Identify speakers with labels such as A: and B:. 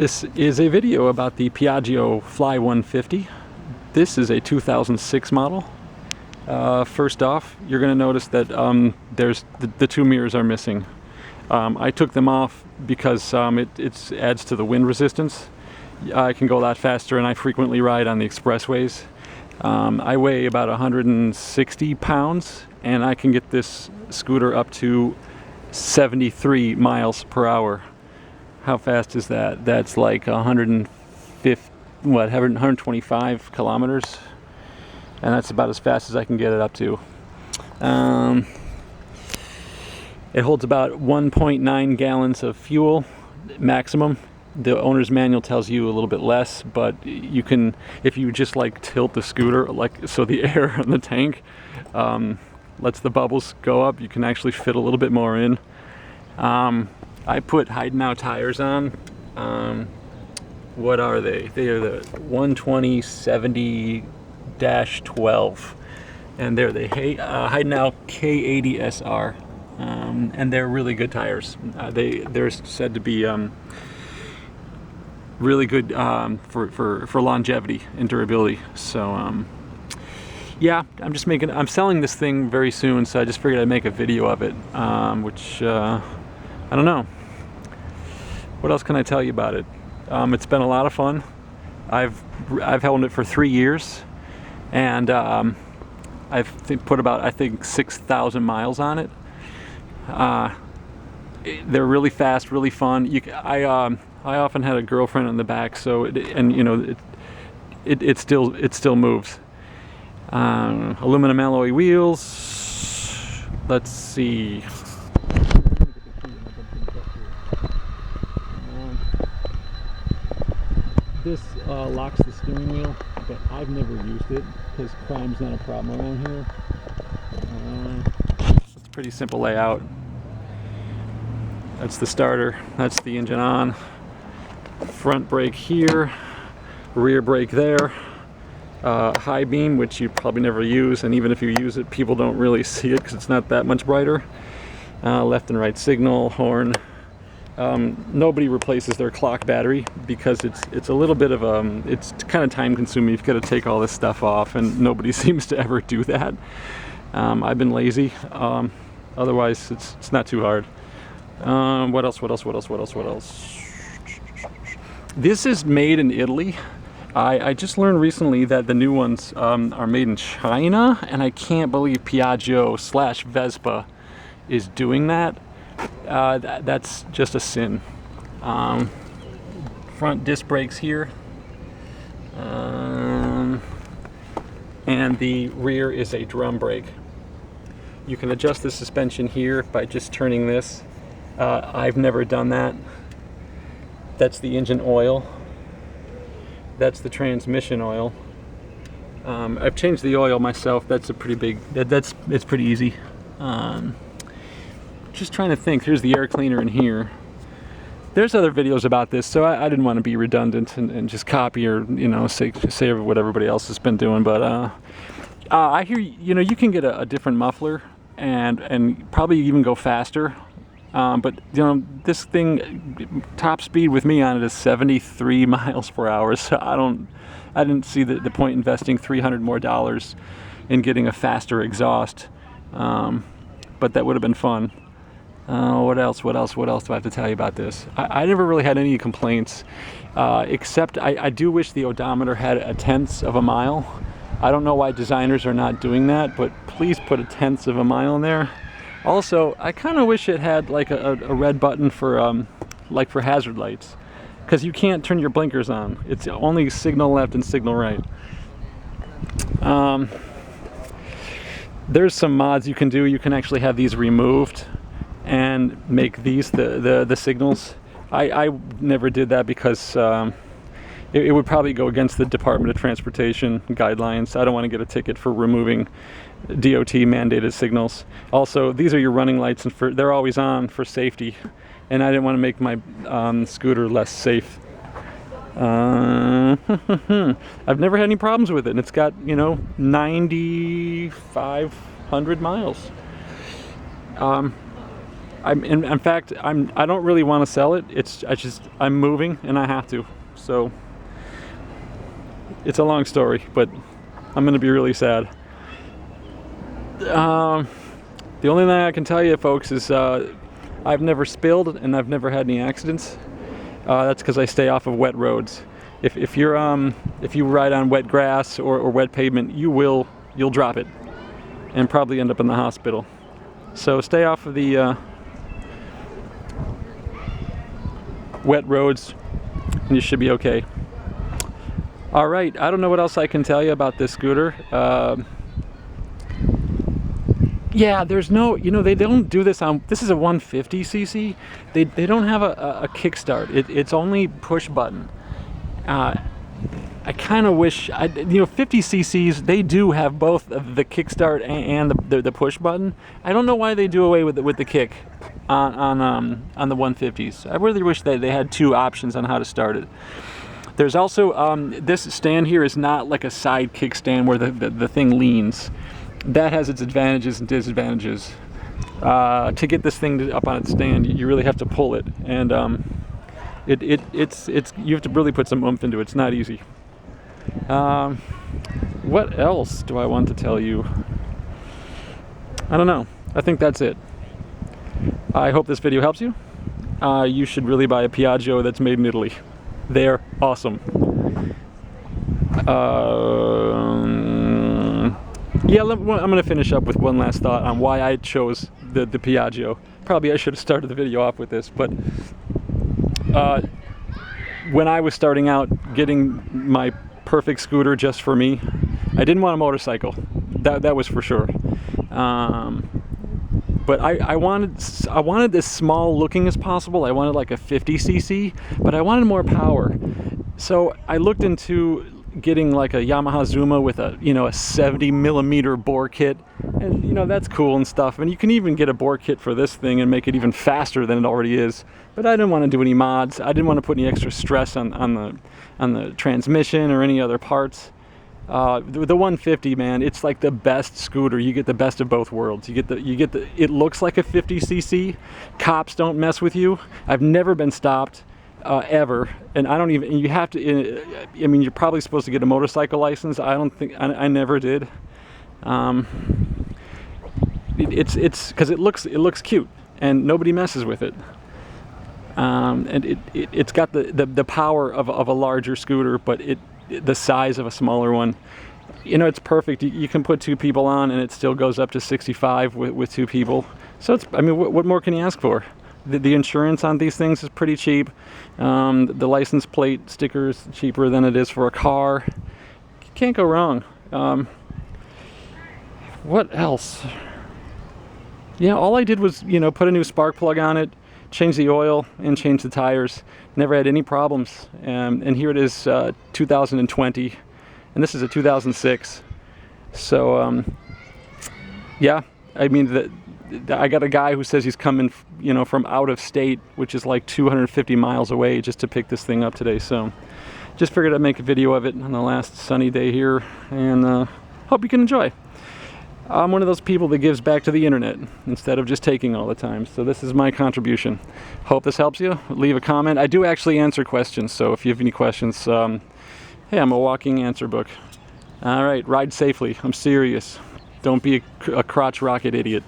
A: This is a video about the Piaggio Fly 150. This is a 2006 model. First off, you're going to notice that there's the two mirrors are missing. I took them off because it adds to the wind resistance. I can go a lot faster, and I frequently ride on the expressways. I weigh about 160 pounds, and I can get this scooter up to 73 miles per hour. How fast is that? That's like 125 kilometers, and that's about as fast as I can get it up to. It holds about 1.9 gallons of fuel maximum. The owner's manual tells you a little bit less, but you can, if you just like tilt the scooter like so the air in the tank lets the bubbles go up, you can actually fit a little bit more in. I put Heidenau tires on. What are they? They are the 120/70-12, and they're the Heidenau K80 SR, and they're really good tires. They're said to be really good for longevity and durability. So yeah, I'm selling this thing very soon, so I just figured I'd make a video of it, which I don't know. What else can I tell you about it? It's been a lot of fun. I've held it for 3 years, and I've put about, I think, 6,000 miles on it. They're really fast, really fun. I often had a girlfriend in the back, so it still moves. Aluminum alloy wheels. Let's see. This locks the steering wheel, but I've never used it because crime's not a problem around here. It's a pretty simple layout. That's the starter, that's the engine on. Front brake here, rear brake there. High beam, which you probably never use, and even if you use it, people don't really see it because it's not that much brighter. Left and right signal, horn. Nobody replaces their clock battery because it's a little bit of it's kind of time consuming. You've got to take all this stuff off, and nobody seems to ever do that. I've been lazy. Otherwise, it's not too hard. What else? This is made in Italy. I just learned recently that the new ones are made in China, and I can't believe Piaggio/Vespa is doing that. That's just a sin. Front disc brakes here, and the rear is a drum brake. You can adjust the suspension here by just turning this. I've never done that. That's the engine oil. That's the transmission oil. I've changed the oil myself. That's a pretty big. It's pretty easy. Just trying to think. Here's the air cleaner in here. There's other videos about this, so I didn't want to be redundant and just copy or say what everybody else has been doing. But I hear you can get a different muffler and probably even go faster. But this thing, top speed with me on it is 73 miles per hour. So I didn't see the point investing $300 more in getting a faster exhaust. But that would have been fun. What else do I have to tell you about this? I never really had any complaints, except I do wish the odometer had 1/10 of a mile. I don't know why designers are not doing that, but please put 1/10 of a mile in there. Also, I kind of wish it had like a red button for like for hazard lights, because you can't turn your blinkers on. It's only signal left and signal right. There's some mods you can do. You can actually have these removed and make these the signals. I never did that because it would probably go against the Department of Transportation guidelines. I don't want to get a ticket for removing DOT mandated signals. Also, these are your running lights, and they're always on for safety, and I didn't want to make my scooter less safe. I've never had any problems with it, and it's got 9,500 miles. In fact, I don't really want to sell it. I'm moving and I have to. So it's a long story, but I'm going to be really sad. The only thing I can tell you, folks, is I've never spilled and I've never had any accidents. That's because I stay off of wet roads. If you ride on wet grass or wet pavement, you'll drop it and probably end up in the hospital. So stay off of the wet roads and you should be okay. All right, I don't know what else I can tell you about this scooter. Yeah, there's no, they don't do this on, this is a 150cc. They don't have a kickstart. It's only push button. I kind of wish, 50cc's, they do have both the kickstart and the push button. I don't know why they do away with the kick on the 150s. I really wish that they had two options on how to start it. There's also, this stand here is not like a side kickstand where the thing leans. That has its advantages and disadvantages. To get this thing up on its stand, you really have to pull it, and it's you have to really put some oomph into it. It's not easy. What else do I want to tell you? I don't know. I think that's it. I hope this video helps you. You should really buy a Piaggio that's made in Italy. They're awesome. Yeah, I'm going to finish up with one last thought on why I chose the Piaggio. Probably I should have started the video off with this, but when I was starting out getting my perfect scooter just for me, I didn't want a motorcycle. That was for sure. But I wanted this small looking as possible. I wanted like a 50cc, but I wanted more power. So I looked into getting like a Yamaha Zuma with a 70mm bore kit, and that's cool and stuff, and you can even get a bore kit for this thing and make it even faster than it already is. But I didn't want to do any mods. I didn't want to put any extra stress on the transmission or any other parts. The 150, man, it's like the best scooter. You get the best of both worlds. It looks like a 50cc. Cops don't mess with you. I've never been stopped. Ever, and I don't even, you have to, I mean, you're probably supposed to get a motorcycle license. I don't think, I never did. It's because it looks cute and nobody messes with it. And it's got the power of a larger scooter, but the size of a smaller one. It's perfect. You can put two people on and it still goes up to 65 with two people. So I mean, what more can you ask for? The insurance on these things is pretty cheap. The license plate sticker is cheaper than it is for a car. You can't go wrong. What else? Yeah, all I did was, put a new spark plug on it, change the oil, and change the tires. Never had any problems. And here it is, 2020, and this is a 2006. So, yeah, I mean, I got a guy who says he's coming, from out of state, which is like 250 miles away, just to pick this thing up today. So just figured I'd make a video of it on the last sunny day here, and hope you can enjoy. I'm one of those people that gives back to the internet instead of just taking all the time. So this is my contribution. Hope this helps you. Leave a comment. I do actually answer questions, so if you have any questions, hey, I'm a walking answer book. All right, ride safely. I'm serious. Don't be a crotch rocket idiot.